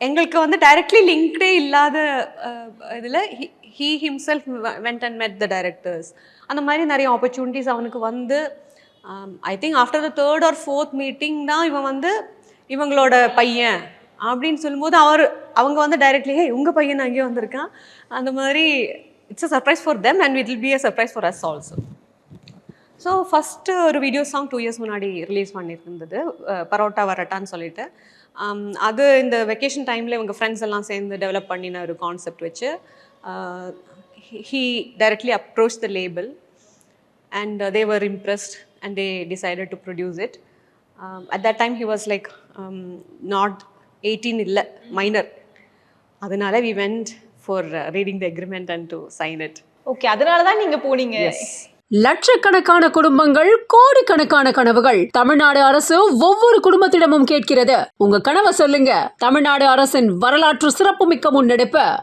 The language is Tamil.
எங்களுக்கு வந்து டைரக்ட்லி லிங்க்டே இல்லாத இதில் ஹீ ஹிம்செல்ஃப் வெண்ட் அண்ட் மெட் த டைரக்டர்ஸ். அந்த மாதிரி நிறைய ஆப்பர்ச்சுனிட்டிஸ் அவனுக்கு வந்து I think after the 3rd or 4th meeting தான் இவன் வந்து இவங்களோட பையன் அப்படின்னு சொல்லும்போது அவங்க வந்து டைரக்ட்லி உங்கள் பையன் அங்கேயே வந்திருக்கான். அந்த மாதிரி it's a surprise for them and it will be a surprise for us also. So first ஒரு வீடியோ சாங் 2 years முன்னாடி ரிலீஸ் பண்ணியிருந்தது, பரோட்டா வரட்டான்னு சொல்லிட்டு. அது இந்த வெக்கேஷன் டைமில் இவங்க ஃப்ரெண்ட்ஸ் எல்லாம் சேர்ந்து டெவலப் பண்ணின ஒரு கான்செப்ட் வச்சு he directly approached the label and they were impressed and they decided to produce it. At that time he was like not 18 illa minor, adanaala we went for reading the agreement and to sign it. Okay, adanaala dhaan neenga poneenga. Yes. லட்சக்கணக்கான குடும்பங்கள், கோடிக்கணக்கான கனவுகள். தமிழ்நாடு அரசு ஒவ்வொரு குடும்பத்திடமும் கேட்கிறது, உங்க கனவை சொல்லுங்க. தமிழ்நாடு அரசின் வரலாற்று சிறப்புமிக்க முன்னெடுப்பு.